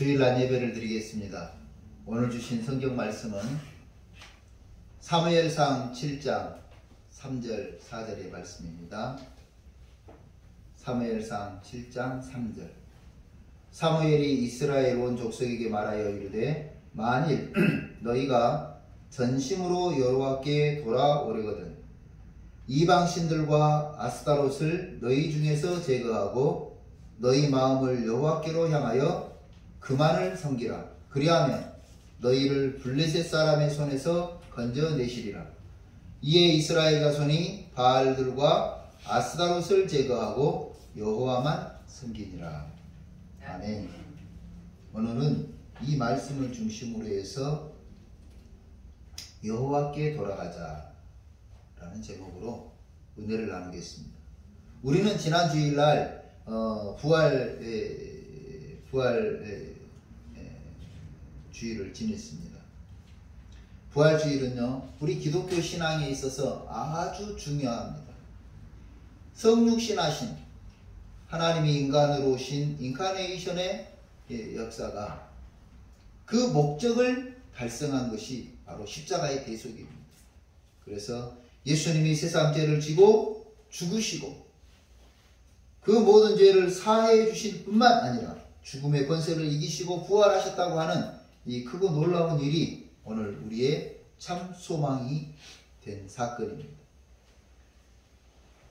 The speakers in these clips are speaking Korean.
주일날 예배를 드리겠습니다. 오늘 주신 성경 말씀은 사무엘상 7장 3절 4절의 말씀입니다. 사무엘상 7장 3절. 사무엘이 이스라엘 온 족속에게 말하여 이르되 만일 너희가 전심으로 여호와께 돌아오려거든 이방 신들과 아스타롯을 너희 중에서 제거하고 너희 마음을 여호와께로 향하여 그만을 섬기라. 그리하면 너희를 블레셋 사람의 손에서 건져내시리라. 이에 이스라엘 자손이 바알들과 아스타롯을 제거하고 여호와만 섬기니라. 아멘. 오늘은 이 말씀을 중심으로 해서 여호와께 돌아가자 라는 제목으로 은혜를 나누겠습니다. 우리는 지난 주일날 부활 주일을 지냈습니다. 부활 주일은요, 우리 기독교 신앙에 있어서 아주 중요합니다. 성육신하신 하나님이 인간으로 오신 인카네이션의 역사가 그 목적을 달성한 것이 바로 십자가의 대속입니다. 그래서 예수님이 세상 죄를 지고 죽으시고 그 모든 죄를 사해 주실 뿐만 아니라 죽음의 권세를 이기시고 부활하셨다고 하는 이 크고 놀라운 일이 오늘 우리의 참 소망이 된 사건입니다.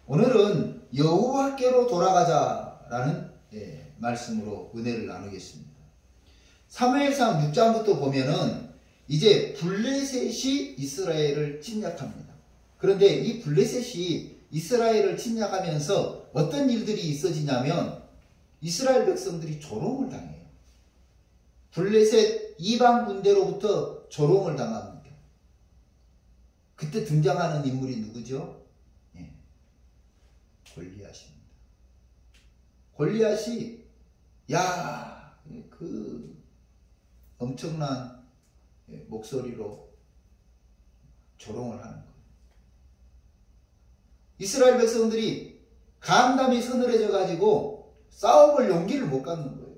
오늘은 여호와께로 돌아가자라는 말씀으로 은혜를 나누겠습니다. 사무엘상 6장부터 보면은 이제 블레셋이 이스라엘을 침략합니다. 그런데 이 블레셋이 이스라엘을 침략하면서 어떤 일들이 있어지냐면 이스라엘 백성들이 조롱을 당해요. 블레셋 이방 군대로부터 조롱을 당합니다. 그때 등장하는 인물이 누구죠? 골리앗입니다. 골리앗이 그 엄청난 목소리로 조롱을 하는 거예요. 이스라엘 백성들이 간담이 서늘해져 가지고 싸워볼 용기를 못 갖는 거예요.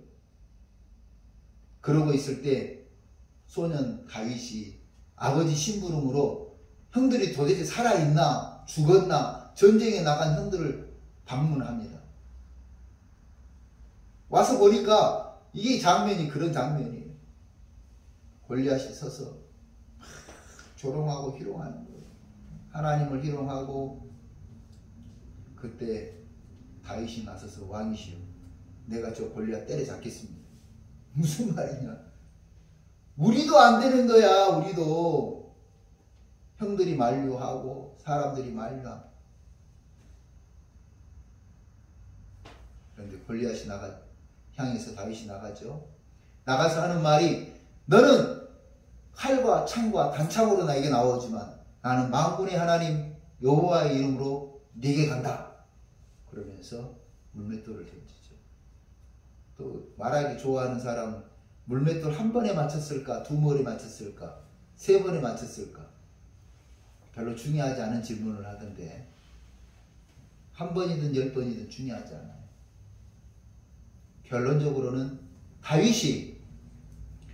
그러고 있을 때 소년 다윗이 아버지 심부름으로 형들이 도대체 살아있나 죽었나 전쟁에 나간 형들을 방문합니다. 와서 보니까 이게 장면이 그런 장면이에요. 골리앗이 서서 조롱하고 희롱하는 거예요. 하나님을 희롱하고. 그때 다윗이 나서서 왕이시여 내가 저 골리앗 때려잡겠습니다. 무슨 말이냐? 우리도 안 되는 거야. 우리도 형들이 만류하고 사람들이 만류하고. 그런데 골리앗이 향해서 다윗이 나가죠. 나가서 하는 말이 너는 칼과 창과 단창으로 나에게 나오지만 나는 만군의 하나님 여호와의 이름으로 네게 간다. 그러면서 물맷돌을 던지죠. 또 말하기 좋아하는 사람은 물맷돌 한 번에 맞췄을까? 두 번에 맞췄을까? 세 번에 맞췄을까? 별로 중요하지 않은 질문을 하던데 한 번이든 10번이든 중요하지 않아요. 결론적으로는 다윗이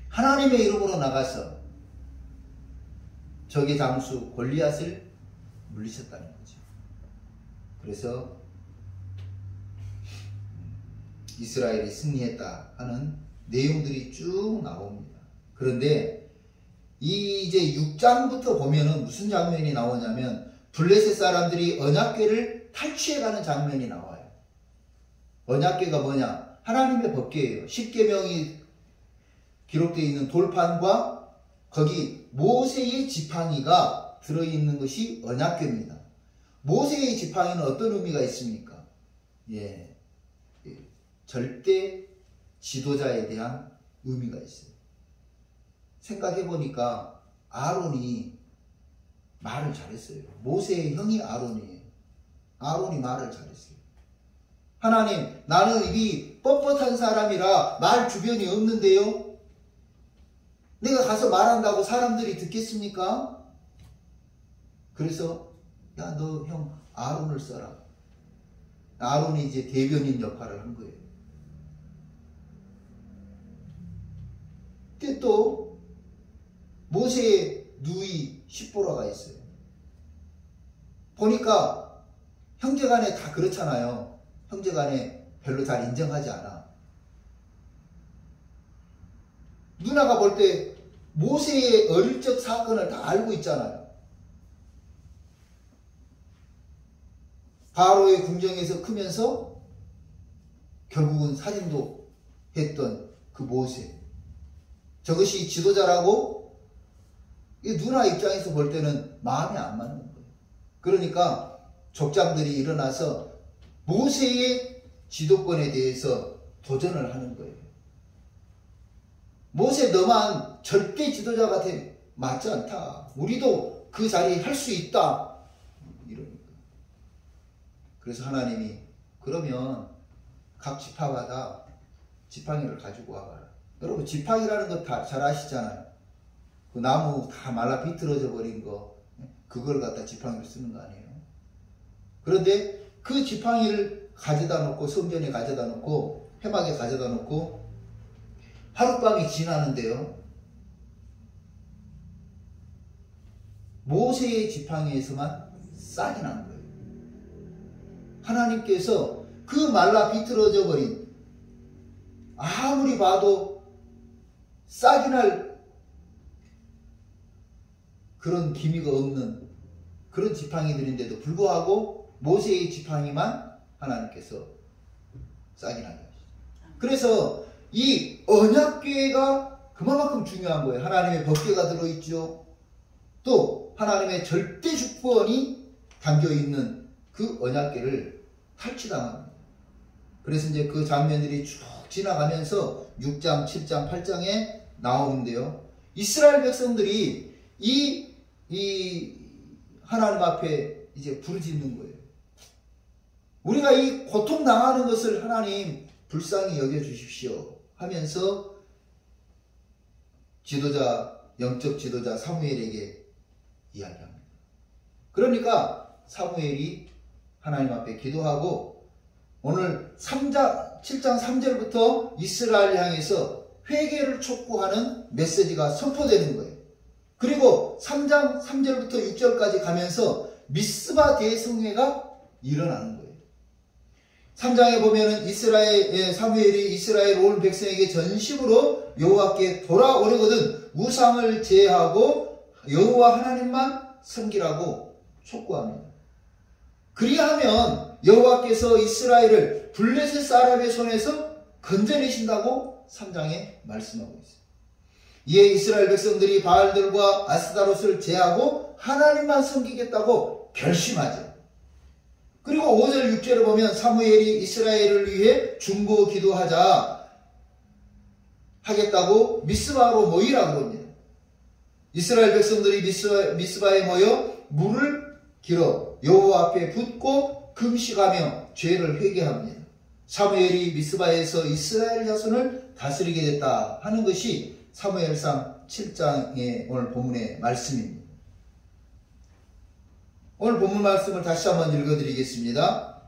하나님의 이름으로 나가서 적의 장수 골리앗을 물리쳤다는 거죠. 그래서 이스라엘이 승리했다 하는 내용들이 쭉 나옵니다. 그런데 이제 6장부터 보면은 무슨 장면이 나오냐면 블레셋 사람들이 언약궤를 탈취해가는 장면이 나와요. 언약궤가 뭐냐? 하나님의 법궤예요. 십계명이 기록되어 있는 돌판과 거기 모세의 지팡이가 들어있는 것이 언약궤입니다. 모세의 지팡이는 어떤 의미가 있습니까? 절대 지도자에 대한 의미가 있어요. 생각해보니까 아론이 말을 잘했어요. 모세의 형이 아론이에요. 아론이 말을 잘했어요. 하나님, 나는 이 뻣뻣한 사람이라 말 주변이 없는데요. 내가 가서 말한다고 사람들이 듣겠습니까? 그래서 야, 너 형 아론을 써라. 아론이 이제 대변인 역할을 한 거예요. 여기 또 모세의 누이 십보라가 있어요. 보니까 형제간에 다 그렇잖아요. 형제간에 별로 잘 인정하지 않아. 누나가 볼 때 모세의 어릴 적 사건을 다 알고 있잖아요. 바로의 궁정에서 크면서 결국은 살인도 했던 그 모세. 저것이 지도자라고 누나 입장에서 볼 때는 마음에 안 맞는 거예요. 그러니까 족장들이 일어나서 모세의 지도권에 대해서 도전을 하는 거예요. 모세 너만 절대 지도자 같아 맞지 않다. 우리도 그 자리에 할 수 있다. 이러니까. 그래서 하나님이 그러면 각 지파마다 지팡이를 가지고 와봐라. 여러분 지팡이라는 거 다 잘 아시잖아요. 그 나무 다 말라 비틀어져 버린 거 그걸 갖다 지팡이로 쓰는 거 아니에요. 그런데 그 지팡이를 가져다 놓고 성전에 가져다 놓고 회막에 가져다 놓고 하룻밤이 지나는데요. 모세의 지팡이에서만 싹이 난 거예요. 하나님께서 그 말라 비틀어져 버린 아무리 봐도 싹이 날 그런 기미가 없는 그런 지팡이들인데도 불구하고 모세의 지팡이만 하나님께서 싹이 나게 하시죠. 그래서 이 언약궤가 그만큼 중요한 거예요. 하나님의 법궤가 들어있죠. 또 하나님의 절대 주권이 담겨있는 그 언약궤를 탈취당합니다. 그래서 이제 그 장면들이 쭉 지나가면서 6장, 7장, 8장에 나오는데요. 이스라엘 백성들이 이 하나님 앞에 이제 부르짖는 거예요. 우리가 이 고통당하는 것을 하나님 불쌍히 여겨주십시오 하면서 지도자, 영적 지도자 사무엘에게 이야기합니다. 그러니까 사무엘이 하나님 앞에 기도하고 오늘 7장 3절부터 이스라엘 향해서 회개를 촉구하는 메시지가 선포되는 거예요. 그리고 3장 3절부터 6절까지 가면서 미스바 대성회가 일어나는 거예요. 3장에 보면은 사무엘이 이스라엘 온 백성에게 전심으로 여호와께 돌아오려거든 우상을 제하고 여호와 하나님만 섬기라고 촉구합니다. 그리하면 여호와께서 이스라엘을 블레셋 사람의 손에서 건져내신다고 3장에 말씀하고 있어요. 이에 이스라엘 백성들이 바알들과 아스다롯을 제하고 하나님만 섬기겠다고 결심하죠. 그리고 5절 6절을 보면 사무엘이 이스라엘을 위해 중보 기도하자 하겠다고 미스바로 모이라고 합니다. 이스라엘 백성들이 미스바에 모여 물을 길어 여호와 앞에 붓고 금식하며 죄를 회개합니다. 사무엘이 미스바에서 이스라엘 자손을 다스리게 됐다 하는 것이 사무엘상 7장의 오늘 본문의 말씀입니다. 오늘 본문 말씀을 다시 한번 읽어드리겠습니다.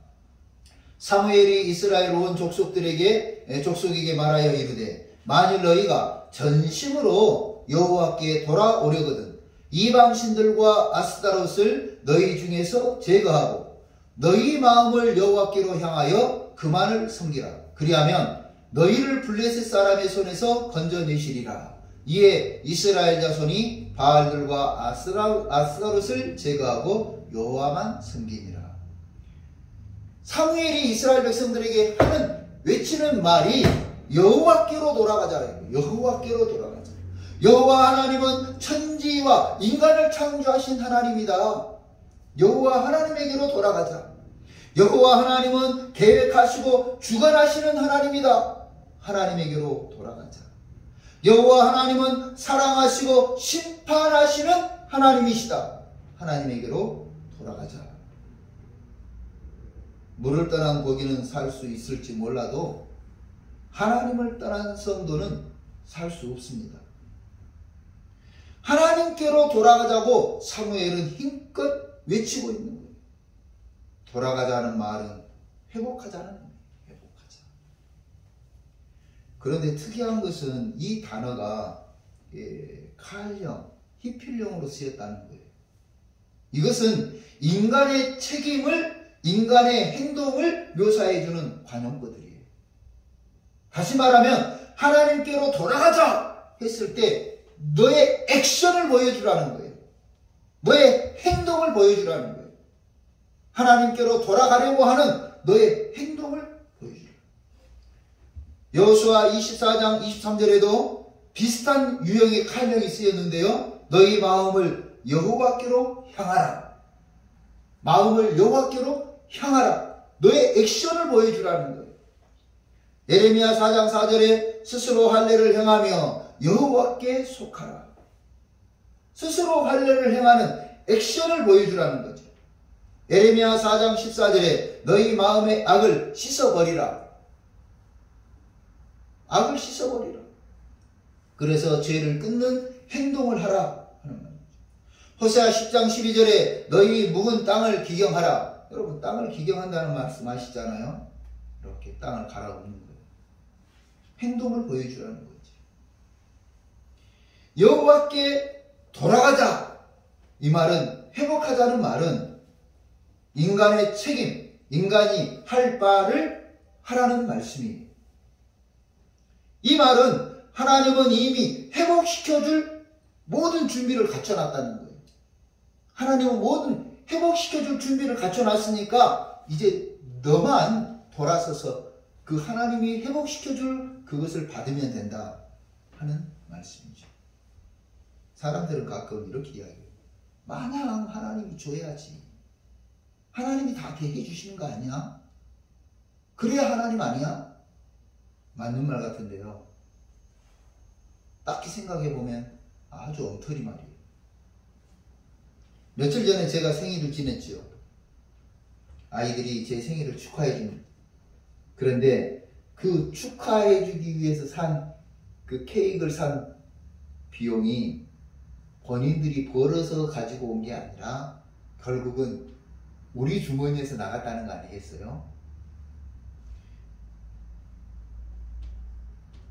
사무엘이 이스라엘 온 족속에게 말하여 이르되 만일 너희가 전심으로 여호와께 돌아오려거든 이방신들과 아스다롯을 너희 중에서 제거하고 너희 마음을 여호와께로 향하여 그만을 섬기라. 그리하면 너희를 블레셋 사람의 손에서 건져내시리라. 이에 이스라엘 자손이 바알들과 아스다롯을 제거하고 여호와만 섬기니라. 사무엘이 이스라엘 백성들에게 외치는 말이 여호와께로 돌아가자. 여호와께로 돌아가자. 여호와 하나님은 천지와 인간을 창조하신 하나님이다. 여호와 하나님에게로 돌아가자. 여호와 하나님은 계획하시고 주관하시는 하나님이다. 하나님에게로 돌아가자. 여호와 하나님은 사랑하시고 심판하시는 하나님이시다. 하나님에게로 돌아가자. 물을 떠난 고기는 살 수 있을지 몰라도 하나님을 떠난 성도는 살 수 없습니다. 하나님께로 돌아가자고 사무엘은 힘껏 외치고 있는 거예요. 돌아가자는 말은 회복하자는 거예요. 회복하자. 그런데 특이한 것은 이 단어가 칼형, 희필형으로 쓰였다는 거예요. 이것은 인간의 책임을, 인간의 행동을 묘사해주는 관용어들이에요. 다시 말하면 하나님께로 돌아가자 했을 때 너의 액션을 보여주라는 거예요. 너의 행동을 보여주라는 거예요. 하나님께로 돌아가려고 하는 너의 행동을 보여주라. 여호수아 24장 23절에도 비슷한 유형의 칼명이 쓰였는데요. 너희 마음을 여호와께로 향하라. 마음을 여호와께로 향하라. 너의 액션을 보여주라는 거예요. 예레미야 4장 4절에 스스로 할례를 행하며 여호와께 속하라. 스스로 할례를 행하는 액션을 보여주라는 거죠. 예레미야 4장 14절에 너희 마음의 악을 씻어버리라. 악을 씻어버리라. 그래서 죄를 끊는 행동을 하라 하는 말이죠. 호세아 10장 12절에 너희 묵은 땅을 기경하라. 여러분 땅을 기경한다는 말씀 아시잖아요. 이렇게 땅을 갈아엎는 거예요. 행동을 보여주라는 거죠. 여호와께 돌아가자. 이 말은, 회복하자는 말은 인간의 책임, 인간이 할 바를 하라는 말씀이에요. 이 말은 하나님은 이미 회복시켜줄 모든 준비를 갖춰놨다는 거예요. 하나님은 모든 회복시켜줄 준비를 갖춰놨으니까 이제 너만 돌아서서 그 하나님이 회복시켜줄 그것을 받으면 된다 하는 말씀이죠. 사람들은 가끔 이렇게 이야기해요. 마냥 하나님이 줘야지. 하나님이 다 대해주시는 거 아니야? 그래야 하나님 아니야? 맞는 말 같은데요. 딱히 생각해보면 아주 엉터리 말이에요. 며칠 전에 제가 생일을 지냈죠. 아이들이 제 생일을 축하해줍니다. 그런데 그 축하해주기 위해서 산 그 케이크를 산 비용이 본인들이 벌어서 가지고 온 게 아니라 결국은 우리 주머니에서 나갔다는 거 아니겠어요?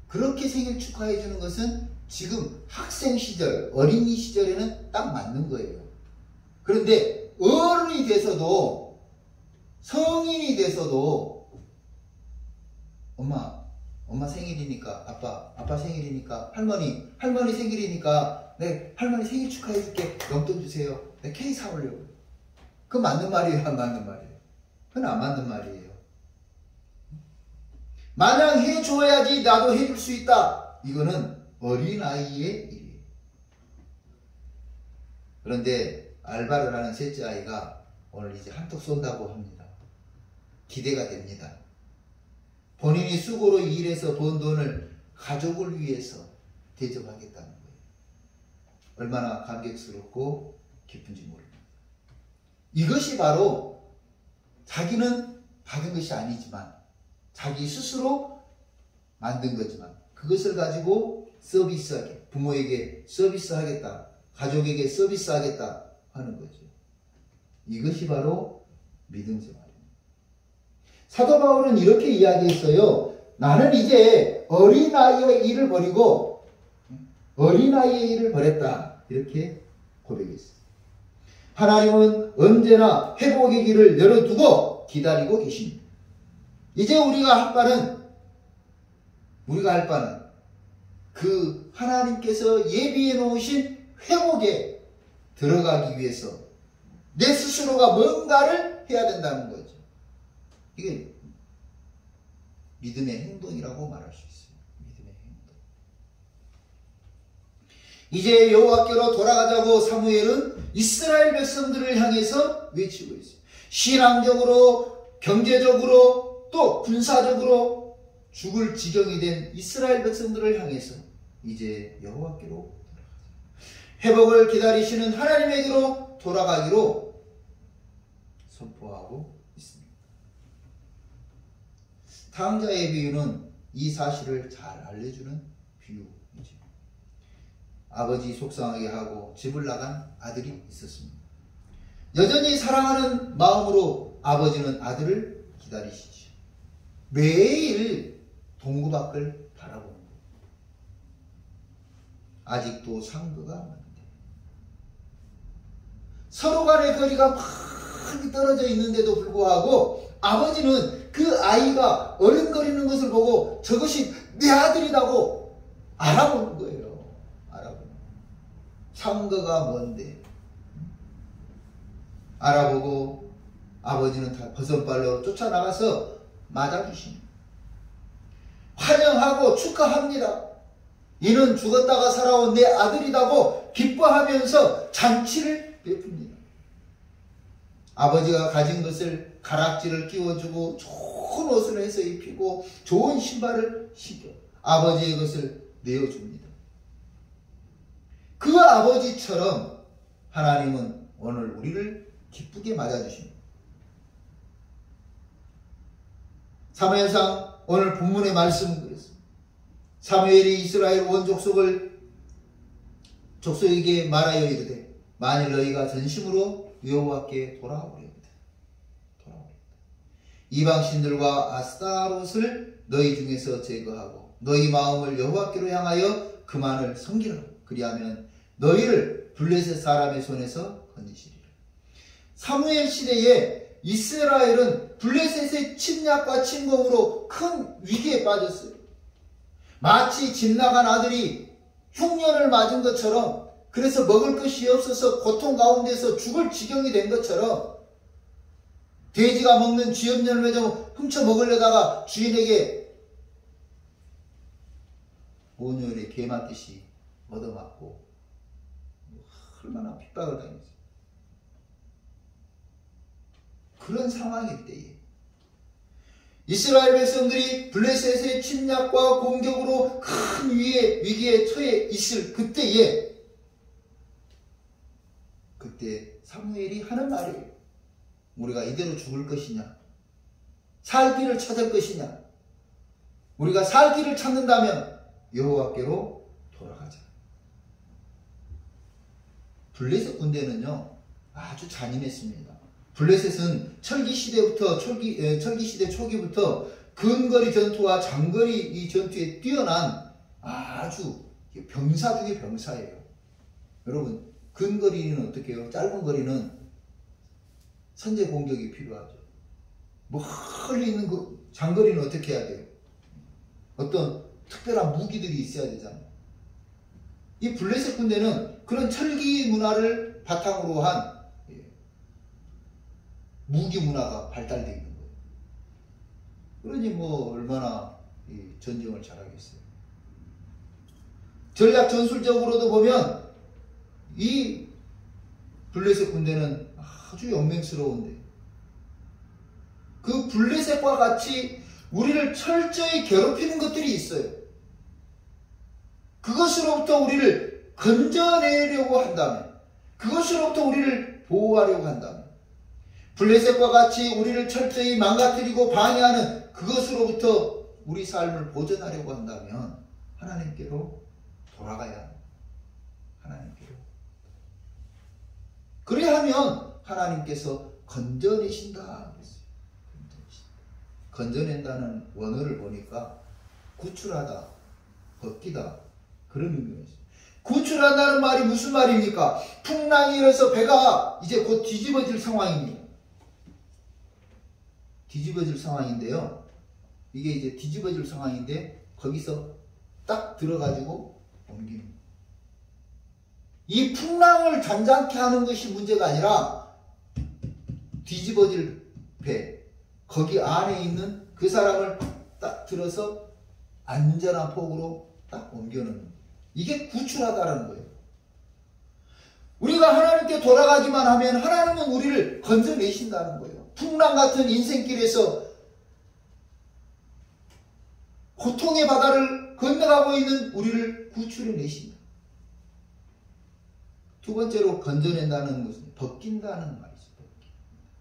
그렇게 생일 축하해 주는 것은 지금 학생 시절, 어린이 시절에는 딱 맞는 거예요. 그런데 어른이 돼서도, 성인이 돼서도 엄마 생일이니까, 아빠 생일이니까, 할머니 생일이니까, 네, 할머니 생일 축하해 줄게. 용돈 주세요. 네, 케이크 사오려고. 그건 맞는 말이에요, 안 맞는 말이에요? 그건 안 맞는 말이에요. 마냥 해줘야지 나도 해줄 수 있다. 이거는 어린아이의 일이에요. 그런데 알바를 하는 셋째 아이가 오늘 이제 한턱 쏜다고 합니다. 기대가 됩니다. 본인이 수고로 일해서 번 돈을 가족을 위해서 대접하겠다는 거예요. 얼마나 감격스럽고 기쁜지 모릅니다. 이것이 바로 자기는 받은 것이 아니지만 자기 스스로 만든 거지만 그것을 가지고 서비스하게, 부모에게 서비스하겠다, 가족에게 서비스하겠다 하는 거죠. 이것이 바로 믿음 생활입니다. 사도 바울은 이렇게 이야기했어요. 나는 이제 어린아이의 일을 버리고 어린아이의 일을 버렸다. 이렇게 고백했어요. 하나님은 언제나 회복의 길을 열어두고 기다리고 계십니다. 이제 우리가 할 바는 그 하나님께서 예비해 놓으신 회복에 들어가기 위해서 내 스스로가 뭔가를 해야 된다는 거죠. 이게 믿음의 행동이라고 말할 수 있어요. 믿음의 행동. 이제 여호와께로 돌아가자고 사무엘은 이스라엘 백성들을 향해서 외치고 있어요. 신앙적으로, 경제적으로, 또 군사적으로 죽을 지경이 된 이스라엘 백성들을 향해서 이제 여호와께로 돌아가자. 회복을 기다리시는 하나님에게로 돌아가기로 선포하고 있습니다. 탕자의 비유는 이 사실을 잘 알려주는 비유이죠. 아버지 속상하게 하고 집을 나간 아들이 있었습니다. 여전히 사랑하는 마음으로 아버지는 아들을 기다리시죠. 매일 동구 밖을 바라보는 거예요. 아직도 상거가 많은데 서로 간의 거리가 많이 떨어져 있는데도 불구하고 아버지는 그 아이가 어른거리는 것을 보고 저것이 내 아들이라고 알아보는 거예요. 알아보는 상거가 뭔데 알아보고 아버지는 다 버선발로 쫓아나가서 맞아주십니다. 환영하고 축하합니다. 이는 죽었다가 살아온 내 아들이라고 기뻐하면서 잔치를 베풉니다. 아버지가 가진 것을 가락지를 끼워주고 좋은 옷을 해서 입히고 좋은 신발을 신겨 아버지의 것을 내어줍니다. 그 아버지처럼 하나님은 오늘 우리를 기쁘게 맞아주십니다. 사무엘상 오늘 본문의 말씀은 그렇습니다. 사무엘이 이스라엘 온 족속에게 말하여 이르되 만일 너희가 전심으로 여호와께 돌아오리이다. 이방신들과 아스타롯을 너희 중에서 제거하고 너희 마음을 여호와께로 향하여 그만을 섬기라. 그리하면 너희를 블레셋 사람의 손에서 건지시리라. 사무엘 시대에 이스라엘은 블레셋의 침략과 침공으로 큰 위기에 빠졌어요. 마치 집 나간 아들이 흉년을 맞은 것처럼, 그래서 먹을 것이 없어서 고통 가운데서 죽을 지경이 된 것처럼, 돼지가 먹는 쥐염년을 좀 훔쳐 먹으려다가 주인에게 온열에 개 맞듯이 얻어맞고 얼마나 핍박을 당했어요. 그런 상황일 때에 이스라엘 백성들이 블레셋의 침략과 공격으로 큰 위기에 처해 있을 그때 사무엘이 하는 말이에요. 우리가 이대로 죽을 것이냐, 살 길을 찾을 것이냐. 우리가 살 길을 찾는다면 여호와께로 돌아가자. 블레셋 군대는요 아주 잔인했습니다. 블레셋은 철기시대 초기부터 근거리 전투와 장거리 이 전투에 뛰어난 아주 병사 중의 병사예요. 여러분, 근거리는 어떻게 해요? 짧은 거리는 선제 공격이 필요하죠. 멀리 있는 그 장거리는 어떻게 해야 돼요? 어떤 특별한 무기들이 있어야 되잖아요. 이 블레셋 군대는 그런 철기 문화를 바탕으로 한 무기 문화가 발달되어 있는 거예요. 그러니 얼마나 전쟁을 잘하겠어요. 전략 전술적으로도 보면 이 블레셋 군대는 아주 영맹스러운데, 그 블레셋과 같이 우리를 철저히 괴롭히는 것들이 있어요. 그것으로부터 우리를 건져내려고 한다면, 그것으로부터 우리를 보호하려고 한다면, 블레셋과 같이 우리를 철저히 망가뜨리고 방해하는 그것으로부터 우리 삶을 보존하려고 한다면 하나님께로 돌아가야 합니다. 하나님께로. 그래야 하면 하나님께서 건져내신다. 건져낸다는 원어를 보니까 구출하다, 벗기다, 그런 의미가 있어요. 구출한다는 말이 무슨 말입니까? 풍랑이 일어서 배가 이제 곧 뒤집어질 상황입니다. 뒤집어질 상황인데요. 이게 이제 뒤집어질 상황인데 거기서 딱 들어가지고 옮기는 거예요. 이 풍랑을 잔잔케 하는 것이 문제가 아니라 뒤집어질 배, 거기 안에 있는 그 사람을 딱 들어서 안전한 폭으로 딱 옮겨놓는 거예요. 이게 구출하다라는 거예요. 우리가 하나님께 돌아가기만 하면 하나님은 우리를 건져내신다는 거예요. 풍랑 같은 인생길에서 고통의 바다를 건너가고 있는 우리를 구출해내신다. 두 번째로 건져낸다는 것은 벗긴다는 말이죠.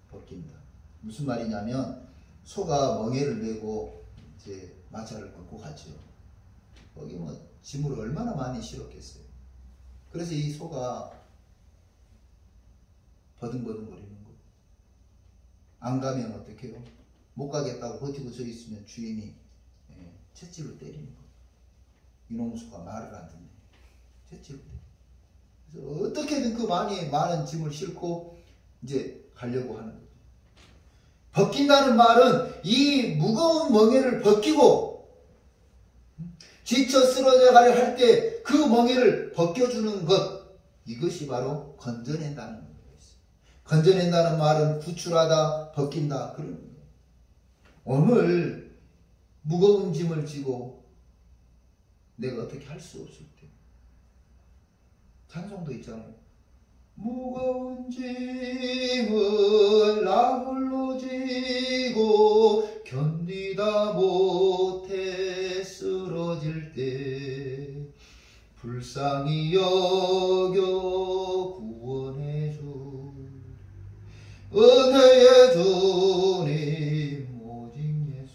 벗긴다. 무슨 말이냐면 소가 멍에를 메고 이제 마차를 끌고 가죠. 거기 짐을 얼마나 많이 실었겠어요. 그래서 이 소가 버둥버둥거리는 거예요. 안 가면 어떻게 해요? 못 가겠다고 버티고 서 있으면 주인이 채찍으로 때리는 거예요. 이놈 소가 말을 안 듣네. 됐지. 그래서 어떻게든 그 많은 짐을 싣고 이제 가려고 하는 거죠. 벗긴다는 말은 이 무거운 멍에를 벗기고 지쳐 쓰러져 가려 할 때 그 멍에를 벗겨주는 것, 이것이 바로 건져낸다는 거예요. 건져낸다는 말은 구출하다, 벗긴다 그런 거예요. 오늘 무거운 짐을 지고 내가 어떻게 할 수 없을 때 찬송도 있잖아요. 무거운 짐을 나 홀로 지고 견디다 못해 쓰러질 때 불쌍히 여겨 구원해 주 은혜의 주님 오직 예수.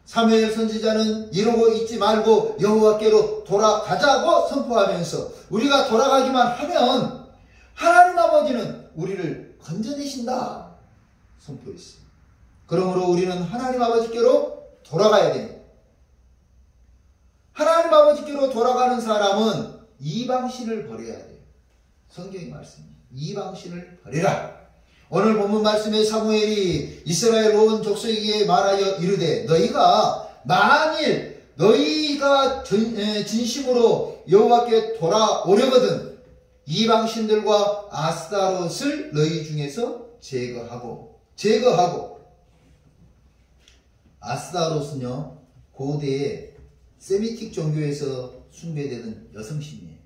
사무엘 선지자는 이러고 있지 말고 여호와께로 돌아가자고 선포하면서 우리가 돌아가기만 하면 하나님 아버지는 우리를 건져내신다 선포했어요. 그러므로 우리는 하나님 아버지께로 돌아가야 됩니다. 하나님 아버지께로 돌아가는 사람은 이방신을 버려야 돼요. 성경이 말씀입니다. 이방신을 버리라. 오늘 본문 말씀에 사무엘이 이스라엘 온 족속에게 말하여 이르되 너희가 만일 너희가 진심으로 여호와께 돌아오려거든 이방신들과 아스타롯을 너희 중에서 제거하고 아스타롯은요 고대의 세미틱 종교에서 숭배되던 여성신이에요.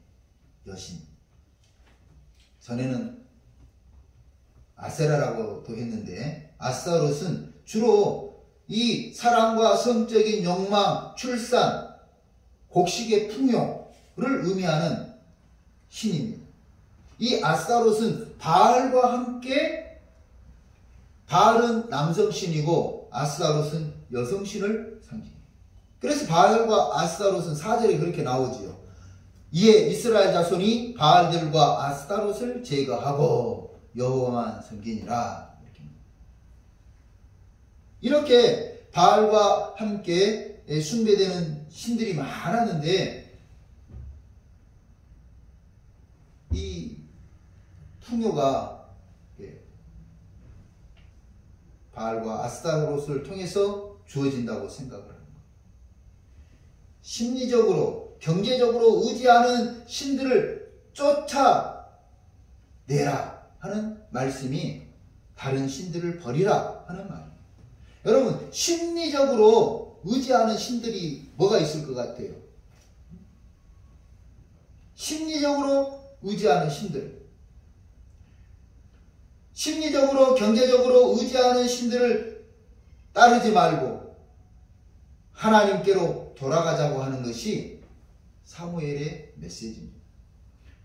여신. 전에는 아세라라고도 했는데 아스타롯은 주로 이 사랑과 성적인 욕망, 출산, 곡식의 풍요를 의미하는 신입니다. 이 아스타롯은 바알과 함께 바알은 남성신이고 아스타롯은 여성신을 상징해요. 그래서 바알과 아스타롯은 4절에 그렇게 나오지요. 이에 이스라엘 자손이 바알들과 아스타롯을 제거하고 여호와만 섬기니라. 이렇게 바알과 함께 숭배되는 신들이 많았는데 이 풍요가 바알과 아스타롯을 통해서 주어진다고 생각을 합니다. 심리적으로, 경제적으로 의지하는 신들을 쫓아내라 하는 말씀이 다른 신들을 버리라 하는 말이에요. 여러분, 심리적으로 의지하는 신들이 뭐가 있을 것 같아요? 심리적으로 의지하는 신들. 심리적으로, 경제적으로 의지하는 신들을 따르지 말고 하나님께로 돌아가자고 하는 것이 사무엘의 메시지입니다.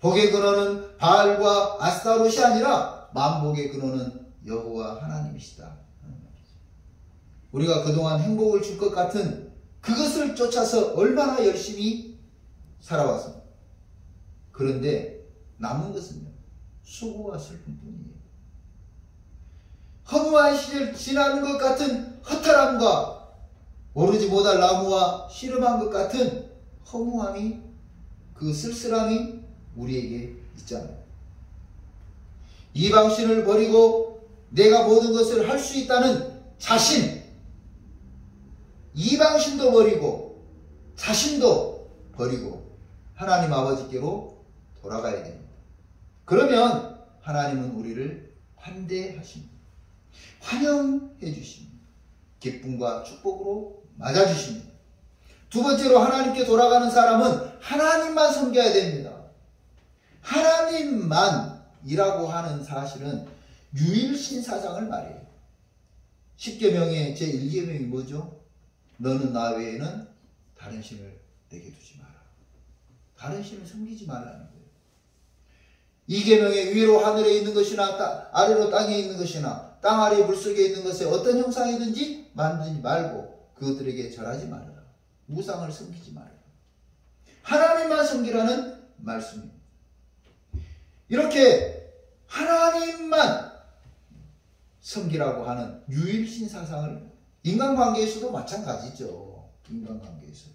복의 근원은 바알과 아스타롯이 아니라 만복의 근원은 여호와 하나님이시다 하는 말이죠. 우리가 그동안 행복을 줄 것 같은 그것을 쫓아서 얼마나 열심히 살아왔습니다. 그런데 남은 것은요, 수고와 슬픔뿐이에요. 허무한 시절 지나는 것 같은 허탈함과 오르지 못할 나무와 씨름한 것 같은 허무함이, 그 쓸쓸함이 우리에게 있잖아요. 이방신을 버리고 내가 모든 것을 할 수 있다는 자신, 이방신도 버리고 자신도 버리고 하나님 아버지께로 돌아가야 됩니다. 그러면 하나님은 우리를 환대하십니다. 환영해 주십니다. 기쁨과 축복으로 맞아주십니다. 두 번째로 하나님께 돌아가는 사람은 하나님만 섬겨야 됩니다. 하나님만이라고 하는 사실은 유일신사상을 말해요. 10계명의 제1계명이 뭐죠? 너는 나 외에는 다른 신을 내게 두지 마라. 다른 신을 섬기지 말라는 거예요. 2계명의 위로 하늘에 있는 것이나 아래로 땅에 있는 것이나 땅 아래 물속에 있는 것에 어떤 형상이든지 만들지 말고 그것들에게 절하지 말아라. 우상을 섬기지 말아라. 하나님만 섬기라는 말씀입니다. 이렇게 하나님만 섬기라고 하는 유일신 사상을 인간관계에서도 마찬가지죠. 인간관계에서도.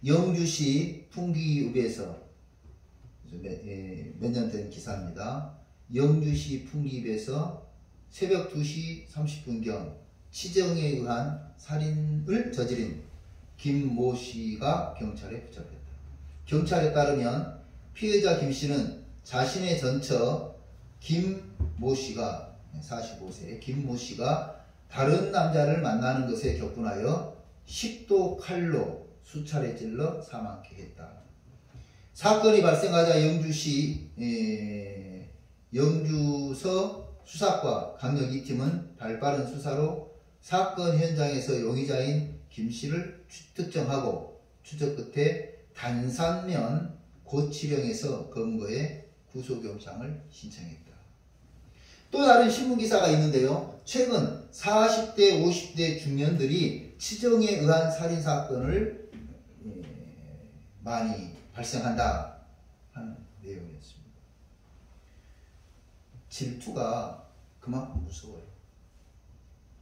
영주시 풍기읍에서 몇 년 된 기사입니다. 영주시 풍기읍에서 새벽 2시 30분경 치정에 의한 살인을 저지른 김모 씨가 경찰에 붙잡혔다. 경찰에 따르면 피해자 김 씨는 자신의 전처 김모 씨가 45세 김모 씨가 다른 남자를 만나는 것에 격분하여 10도 칼로 수차례 찔러 사망케 했다. 사건이 발생하자 영주시 영주서 수사과 강력 2팀은 발빠른 수사로 사건 현장에서 용의자인 김 씨를 특정하고 추적 끝에 단산면 고치령에서 검거해 구속영장을 신청했다. 또 다른 신문기사가 있는데요. 최근 40대 50대 중년들이 치정에 의한 살인사건을 많이 발생한다 하는 내용이었습니다. 질투가 그만큼 무서워요.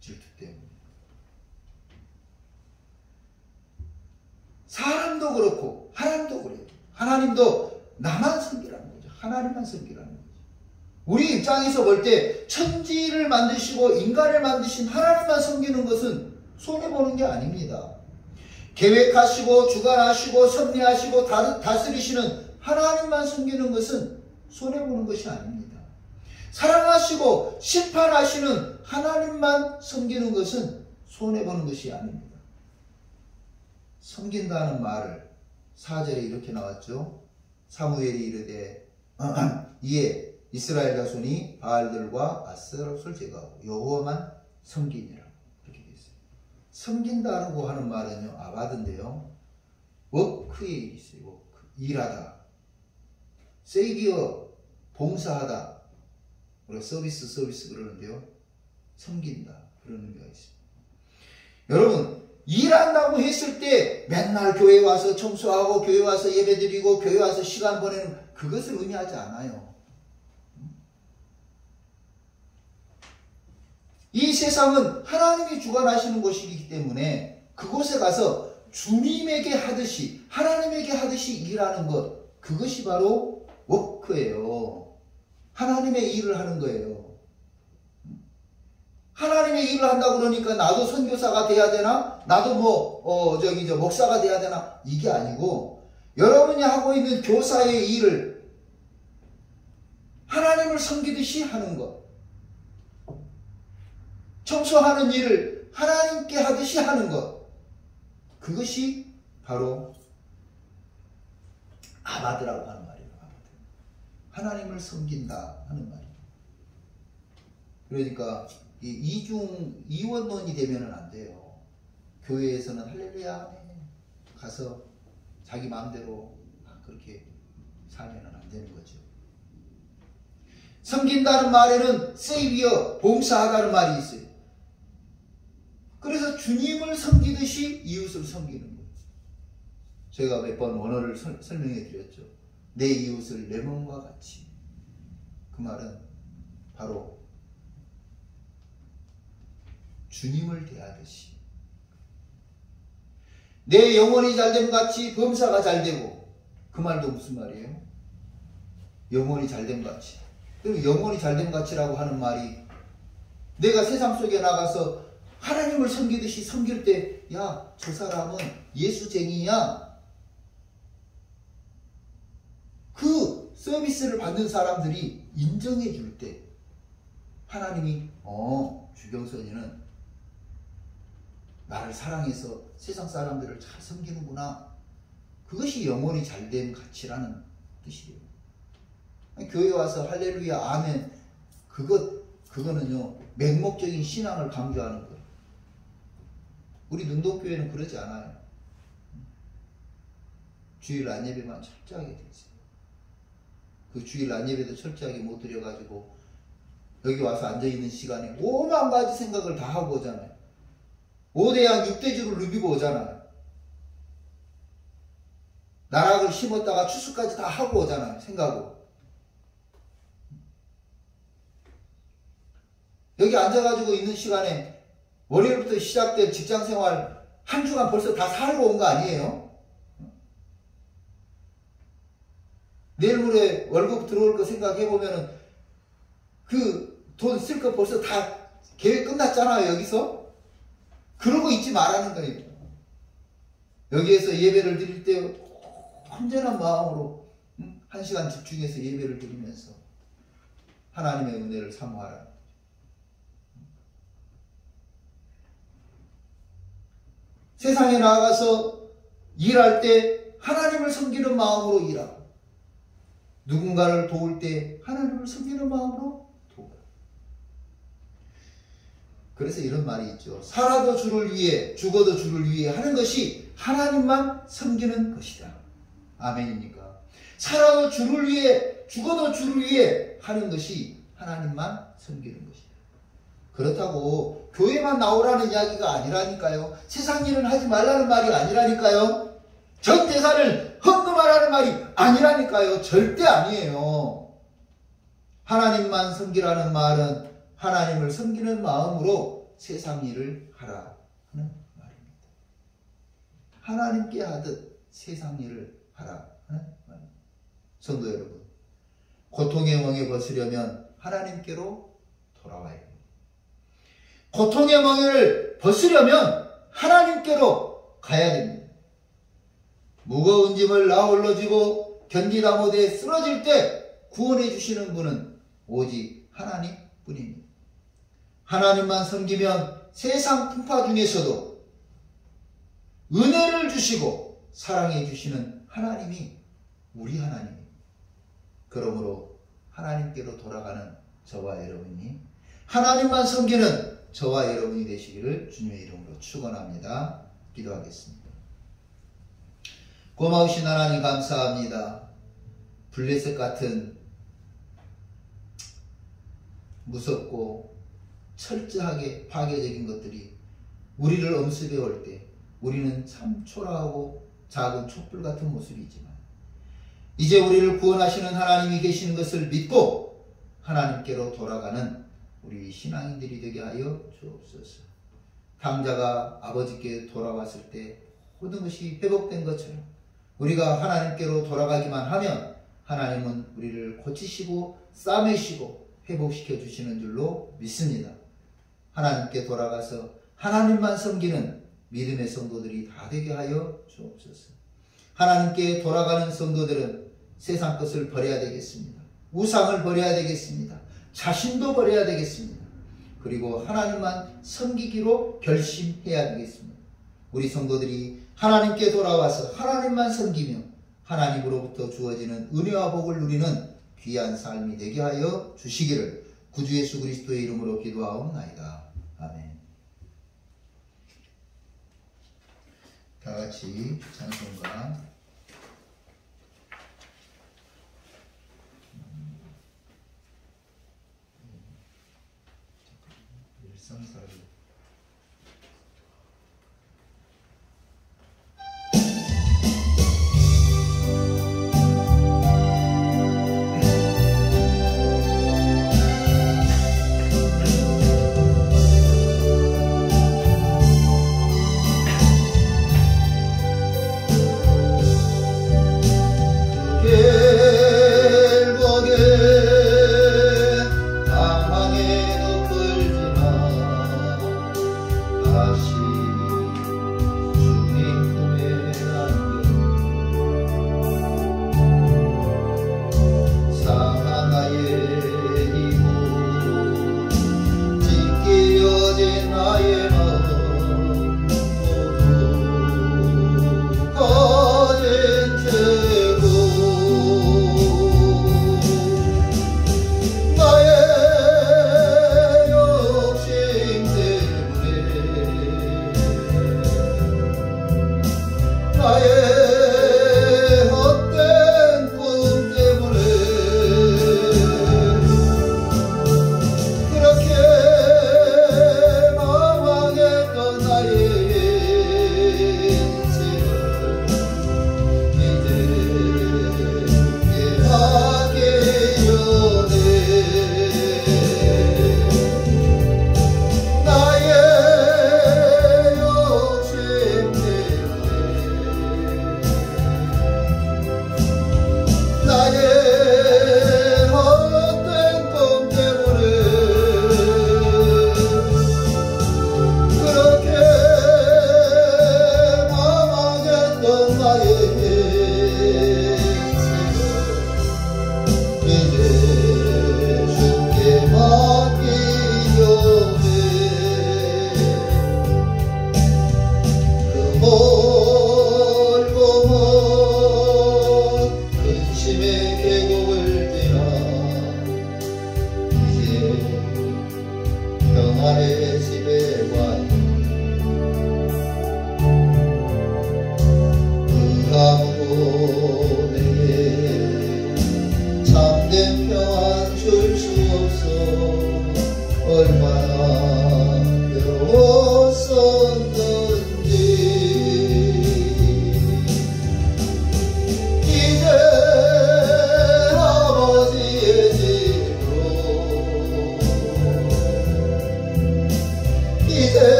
질투 때문에. 사람도 그렇고 하나님도 그래요. 하나님도 나만 섬기라는 거죠. 하나님만 섬기라는 거죠. 우리 입장에서 볼 때 천지를 만드시고 인간을 만드신 하나님만 섬기는 것은 손해보는 게 아닙니다. 계획하시고 주관하시고 섭리하시고 다스리시는 하나님만 섬기는 것은 손해보는 것이 아닙니다. 사랑하시고 심판하시는 하나님만 섬기는 것은 손해보는 것이 아닙니다. 섬긴다는 말을 4절에 이렇게 나왔죠. 사무엘이 이르되 이에 이스라엘 자손이 바알들과 아스타롯을 제거하고 여호와만 섬기니라. 이렇게 되어 있어요. 섬긴다고 하는 말은요, 아바드인데요. 워크에 있어요. 워크. 일하다. 세이비어, 봉사하다. 우리가 서비스 그러는데요. 섬긴다. 그런 의미가 있습니다. 여러분, 일한다고 했을 때 맨날 교회 와서 청소하고 교회 와서 예배드리고 교회 와서 시간 보내는 그것을 의미하지 않아요. 이 세상은 하나님이 주관하시는 곳이기 때문에 그곳에 가서 주님에게 하듯이 하나님에게 하듯이 일하는 것, 그것이 바로 워크예요. 하나님의 일을 하는 거예요. 하나님의 일을 한다고 그러니까 나도 선교사가 돼야 되나? 나도 목사가 돼야 되나? 이게 아니고 여러분이 하고 있는 교사의 일을 하나님을 섬기듯이 하는 것, 청소하는 일을 하나님께 하듯이 하는 것, 그것이 바로 아바드라고 하는 말이에요. 아바드. 하나님을 섬긴다 하는 말이에요. 그러니까 이원론이 되면은 안 돼요. 교회에서는 할렐루야 가서 자기 마음대로 그렇게 살면은 안 되는 거죠. 섬긴다는 말에는 세이비어, 봉사하다는 말이 있어요. 그래서 주님을 섬기듯이 이웃을 섬기는 거예요. 제가 몇 번 원어를 설명해 드렸죠. 내 이웃을 내 몸과 같이. 그 말은 바로 주님을 대하듯이. 내 영혼이 잘됨 같이 범사가 잘되고. 그 말도 무슨 말이에요? 영혼이 잘됨 같이. 그럼 영혼이 잘됨 같이라고 하는 말이 내가 세상 속에 나가서 하나님을 섬기듯이 섬길 때, 야, 저 사람은 예수쟁이야. 그 서비스를 받는 사람들이 인정해 줄 때 하나님이 주경선이는 나를 사랑해서 세상 사람들을 잘 섬기는구나. 그것이 영혼이 잘된 가치라는 뜻이에요. 교회 와서 할렐루야 아멘 그거는요 맹목적인 신앙을 강조하는 거예요. 우리 능동교회는 그러지 않아요. 주일 안예배만 철저하게 돼 있어요. 그 주일 안예배도 철저하게 못 드려가지고 여기 와서 앉아있는 시간에 오만 가지 생각을 다 하고 오잖아요. 5대양 6대주를 누비고 오잖아요. 나락을 심었다가 추수까지 다 하고 오잖아요. 생각으로. 여기 앉아가지고 있는 시간에 월요일부터 시작된 직장생활 한 주간 벌써 다 살고 온 거 아니에요? 내일 모레 월급 들어올 거 생각해보면은 그 돈 쓸 거 벌써 다 계획 끝났잖아요, 여기서. 그러고 있지 말라는 거예요. 여기에서 예배를 드릴 때 온전한 마음으로 1시간 집중해서 예배를 드리면서 하나님의 은혜를 사모하라. 세상에 나아가서 일할 때 하나님을 섬기는 마음으로 일하고, 누군가를 도울 때 하나님을 섬기는 마음으로 도우라. 그래서 이런 말이 있죠. 살아도 주를 위해, 죽어도 주를 위해 하는 것이 하나님만 섬기는 것이다. 아멘입니까? 살아도 주를 위해, 죽어도 주를 위해 하는 것이 하나님만 섬기는 것이다. 그렇다고 교회만 나오라는 이야기가 아니라니까요. 세상 일은 하지 말라는 말이 아니라니까요. 전 재산을 헌금하라는 말이 아니라니까요. 절대 아니에요. 하나님만 섬기라는 말은 하나님을 섬기는 마음으로 세상 일을 하라 하는 말입니다. 하나님께 하듯 세상 일을 하라 하는 말입니다. 성도 여러분, 고통의 멍에 벗으려면 하나님께로 돌아와야 됩니다. 고통의 멍에를 벗으려면 하나님께로 가야 됩니다. 무거운 짐을 나홀로 지고 견디다 못해 쓰러질 때 구원해 주시는 분은 오직 하나님 뿐입니다. 하나님만 섬기면 세상 풍파 중에서도 은혜를 주시고 사랑해 주시는 하나님이 우리 하나님입니다. 그러므로 하나님께로 돌아가는 저와 여러분이, 하나님만 섬기는 저와 여러분이 되시기를 주님의 이름으로 축원합니다. 기도하겠습니다. 고마우신 하나님 감사합니다. 블레셋 같은 무섭고 철저하게 파괴적인 것들이 우리를 엄습해 올 때 우리는 참 초라하고 작은 촛불 같은 모습이지만, 이제 우리를 구원하시는 하나님이 계시는 것을 믿고 하나님께로 돌아가는 우리 신앙인들이 되게 하여 주옵소서. 탕자가 아버지께 돌아왔을 때 모든 것이 회복된 것처럼 우리가 하나님께로 돌아가기만 하면 하나님은 우리를 고치시고 싸매시고 회복시켜 주시는 줄로 믿습니다. 하나님께 돌아가서 하나님만 섬기는 믿음의 성도들이 다 되게 하여 주옵소서. 하나님께 돌아가는 성도들은 세상 것을 버려야 되겠습니다. 우상을 버려야 되겠습니다. 자신도 버려야 되겠습니다. 그리고 하나님만 섬기기로 결심해야 되겠습니다. 우리 성도들이 하나님께 돌아와서 하나님만 섬기며 하나님으로부터 주어지는 은혜와 복을 누리는 귀한 삶이 되게 하여 주시기를 구주 예수 그리스도의 이름으로 기도하옵나이다. 아멘. 다 같이 찬송가 일상사를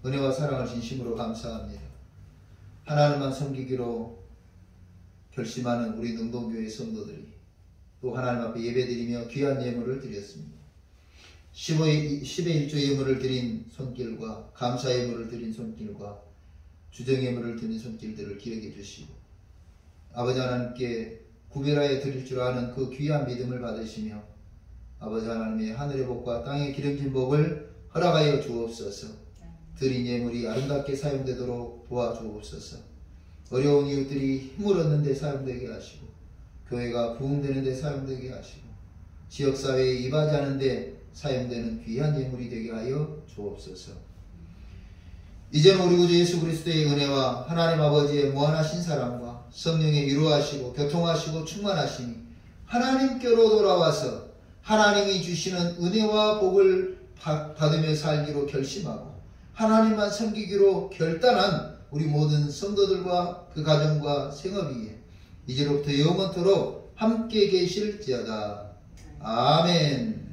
은혜와 사랑을 진심으로 감사합니다. 하나님만 섬기기로 결심하는 우리 능동교회 성도들이 또 하나님 앞에 예배드리며 귀한 예물을 드렸습니다. 10의 1조 예물을 드린 손길과 감사 예물을 드린 손길과 주정 예물을 드린 손길들을 기억해 주시고 아버지 하나님께 구별하여 드릴 줄 아는 그 귀한 믿음을 받으시며 아버지 하나님의 하늘의 복과 땅의 기름진 복을 허락하여 주옵소서. 드린 예물이 아름답게 사용되도록 도와주옵소서. 어려운 이웃들이 힘을 얻는 데 사용되게 하시고 교회가 부흥되는 데 사용되게 하시고 지역사회에 이바지하는 데 사용되는 귀한 예물이 되게 하여 주옵소서. 이제는 우리 구주 예수 그리스도의 은혜와 하나님 아버지의 무한하신 사랑과 성령의 위로하시고 교통하시고 충만하심이 하나님께로 돌아와서 하나님이 주시는 은혜와 복을 받으며 살기로 결심하고 하나님만 섬기기로 결단한 우리 모든 성도들과 그 가정과 생업 위에 이제로부터 영원토록 함께 계실지어다. 아멘.